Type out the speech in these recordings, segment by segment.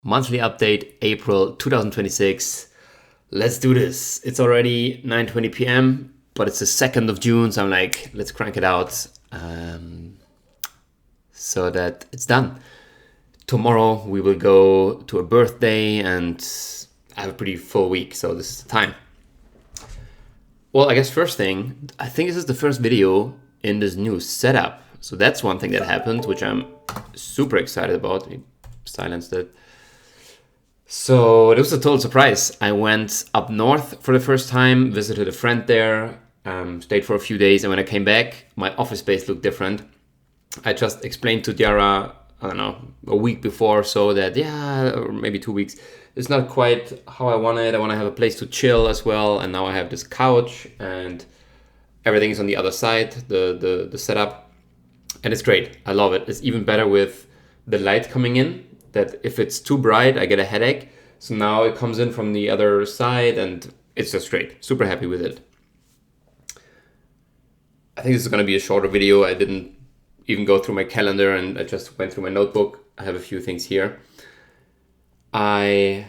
Monthly update, April 2026. Let's do this. It's already 9:20 p.m., but it's the 2nd of June, so I'm like, let's crank it out so that it's done. Tomorrow we will go to a birthday and I have a pretty full week, so this is the time. Well, I guess first thing, I think this is the first video in this new setup. So that's one thing that happened, which I'm super excited about. Let me silence that. So it was a total surprise. I went up north for the first time, visited a friend there, stayed for a few days, and when I came back, my office space looked different. I just explained to Diara, I don't know, a week before, so that, or maybe 2 weeks, it's not quite how I want it. I want to have a place to chill as well, and now I have this couch, and everything is on the other side, the setup, and it's great. I love it. It's even better with the light coming in, that if it's too bright, I get a headache. So now it comes in from the other side and it's just great. Super happy with it. I think this is going to be a shorter video. I didn't even go through my calendar and I just went through my notebook. I have a few things here. I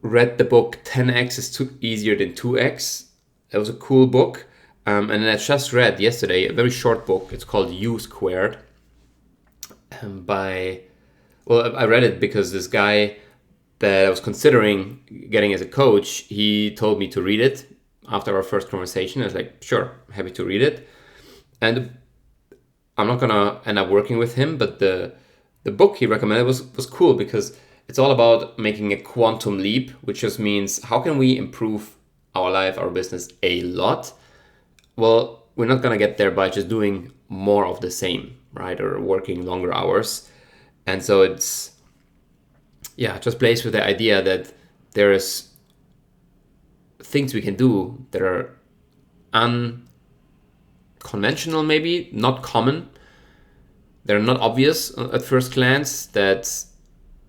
read the book 10x is easier than 2x. It was a cool book. And then I just read yesterday a very short book. It's called U Squared I read it because this guy that I was considering getting as a coach, he told me to read it after our first conversation. I was like, sure, happy to read it. And I'm not gonna end up working with him, but the book he recommended was cool because it's all about making a quantum leap, which just means how can we improve our life, our business a lot? Well, we're not gonna get there by just doing more of the same, right? Or working longer hours. And so it's, just plays with the idea that there is things we can do that are unconventional, maybe, not common. They're not obvious at first glance, that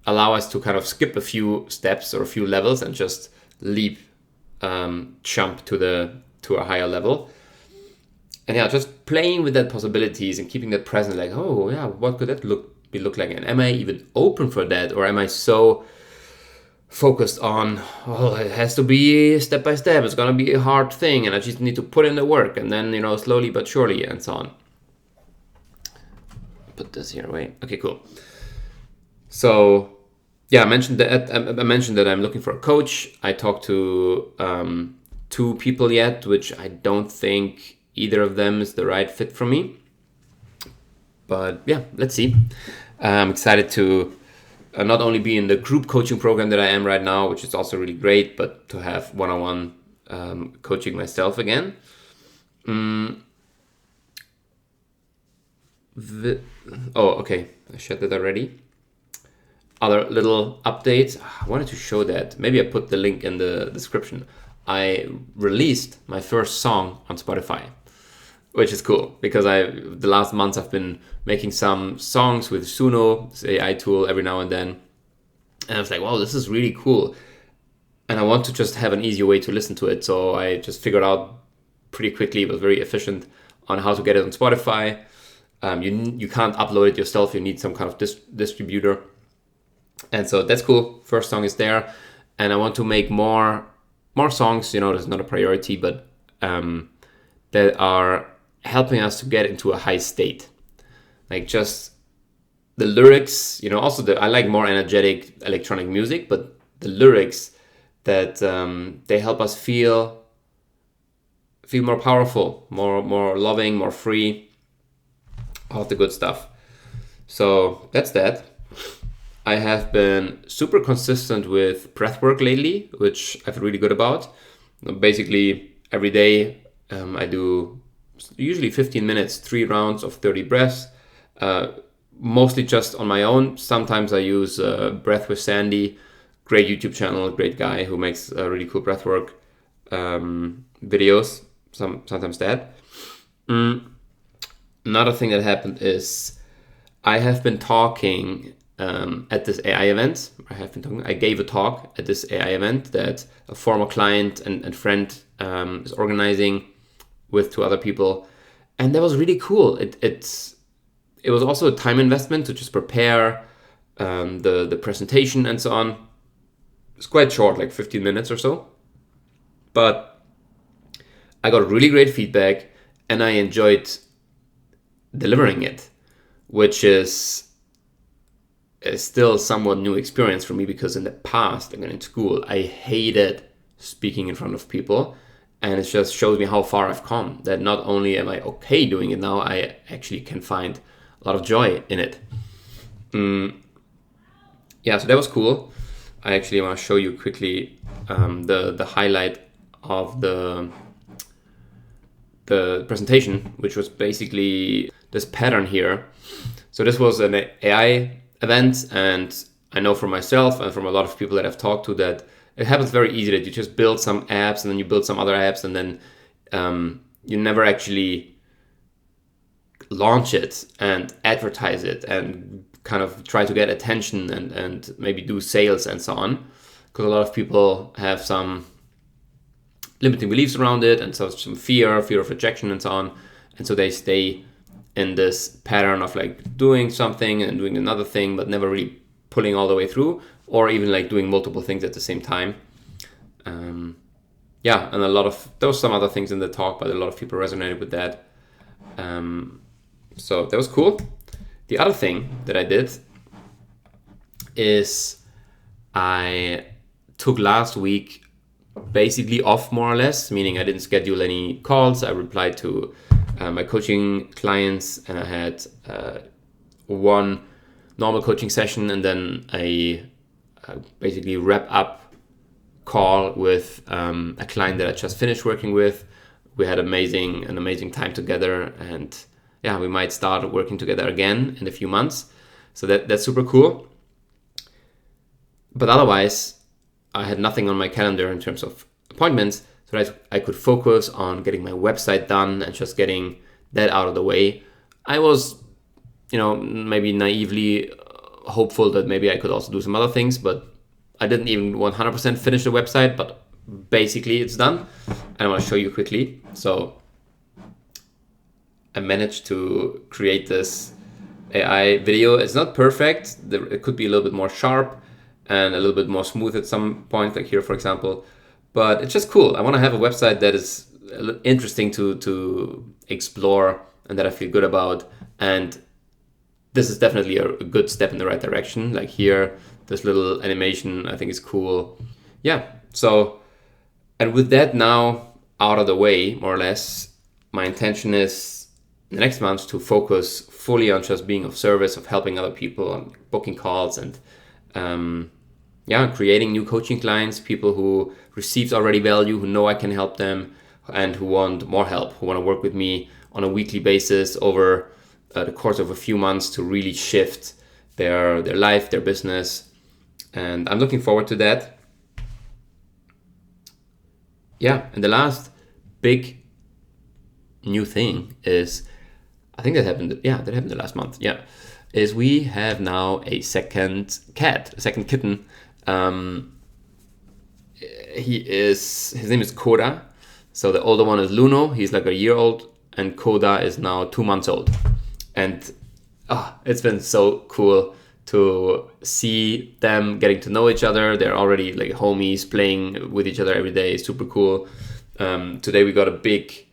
allow us to kind of skip a few steps or a few levels and just leap, jump to a higher level. And just playing with that possibilities and keeping that present, like, what could that look like? And am I even open for that? Or am I so focused on, it has to be step by step, it's gonna be a hard thing and I just need to put in the work and then, slowly but surely and so on. Put this here away. Okay, cool. So I mentioned that I'm looking for a coach. I talked to 2 people yet, which I don't think either of them is the right fit for me. But let's see. I'm excited to not only be in the group coaching program that I am right now, which is also really great, but to have one-on-one coaching myself again. Okay, I shared that already. Other little updates. I wanted to show that. Maybe I put the link in the description. I released my first song on Spotify, which is cool because the last months I've been making some songs with Suno, this AI tool, every now and then. And I was like, wow, this is really cool. And I want to just have an easier way to listen to it. So I just figured out pretty quickly, it was very efficient, on how to get it on Spotify. You can't upload it yourself. You need some kind of distributor. And so that's cool. First song is there. And I want to make more songs. That's not a priority, but that are helping us to get into a high state. Like just the lyrics, also I like more energetic electronic music, but the lyrics that they help us feel more powerful, more loving, more free, all of the good stuff. So that's that. I have been super consistent with breathwork lately, which I feel really good about. Basically, every day I do usually 15 minutes, 3 rounds of 30 breaths, mostly just on my own. Sometimes I use Breath with Sandy, great YouTube channel, great guy who makes really cool breathwork videos, sometimes that. Another thing that happened is I have been talking at this AI event. I gave a talk at this AI event that a former client and friend is organizing with 2 other people, and that was really cool. It was also a time investment to just prepare, the presentation and so on. It's quite short, like 15 minutes or so. But I got really great feedback and I enjoyed delivering it, which is still somewhat new experience for me, because in the past, again in school, I hated speaking in front of people. And it just shows me how far I've come, that not only am I okay doing it now, I actually can find a lot of joy in it. Yeah, so that was cool. I actually want to show you quickly the highlight of the presentation, which was basically this pattern here. So this was an AI event, and I know from myself and from a lot of people that I've talked to that it happens very easy, that you just build some apps and then you build some other apps and then you never actually launch it and advertise it and kind of try to get attention and maybe do sales and so on. Because a lot of people have some limiting beliefs around it, and so some fear of rejection and so on. And so they stay in this pattern of like doing something and doing another thing, but never really pulling all the way through, or even like doing multiple things at the same time. Yeah, and there was some other things in the talk, but a lot of people resonated with that. So that was cool. The other thing that I did is I took last week basically off, more or less, meaning I didn't schedule any calls. I replied to my coaching clients, and I had one normal coaching session and then a basically wrap up call with a client that I just finished working with. We had an amazing time together, and yeah, we might start working together again in a few months. So that's super cool. But otherwise, I had nothing on my calendar in terms of appointments, so that I could focus on getting my website done and just getting that out of the way. I was, maybe naively hopeful that maybe I could also do some other things, but I didn't even 100% finish the website, but basically it's done. And I want to show you quickly. So I managed to create this AI video. It's not perfect. It could be a little bit more sharp and a little bit more smooth at some point, like here, for example. But it's just cool. I want to have a website that is interesting to explore and that I feel good about. And this is definitely a good step in the right direction. Like here, this little animation I think is cool. Yeah, so, and with that now out of the way, more or less, my intention is the next month to focus fully on just being of service, of helping other people, on booking calls and creating new coaching clients, people who received already value, who know I can help them, and who want more help, who want to work with me on a weekly basis over the course of a few months to really shift their life, their business. And I'm looking forward to that. Yeah, and the last big new thing is, I think that happened the last month. Yeah, is we have now a second kitten. His name is Koda. So the older one is Luno. He's like a year old, and Koda is now 2 months old. And it's been so cool to see them getting to know each other. They're already like homies, playing with each other every day. Super cool. Today we got a big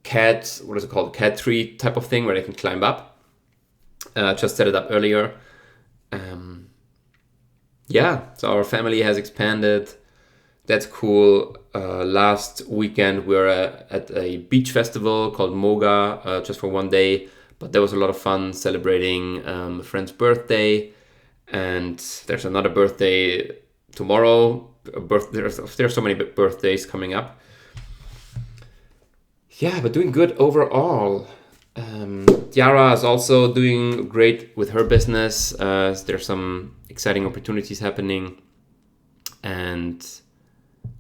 cat, what is it called? Cat tree type of thing where they can climb up. Just set it up earlier. So our family has expanded. That's cool. Last weekend we were at a beach festival called Moga, just for one day. But there was a lot of fun celebrating a friend's birthday. And there's another birthday tomorrow. There's so many birthdays coming up. Yeah, but doing good overall. Tiara is also doing great with her business. There's some exciting opportunities happening. And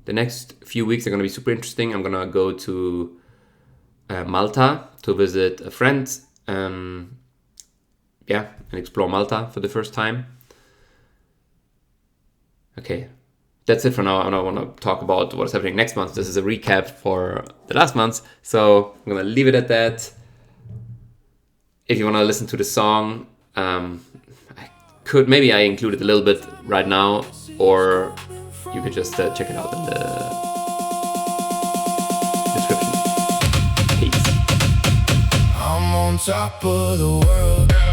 the next few weeks are going to be super interesting. I'm going to go to Malta to visit a friend. And explore Malta for the first time. Okay, that's it for now. I don't want to talk about what's happening next month. This is a recap for the last month. So I'm going to leave it at that. If you want to listen to the song, I maybe I included a little bit right now, or you could just check it out in the description. Peace. I'm on top of the world.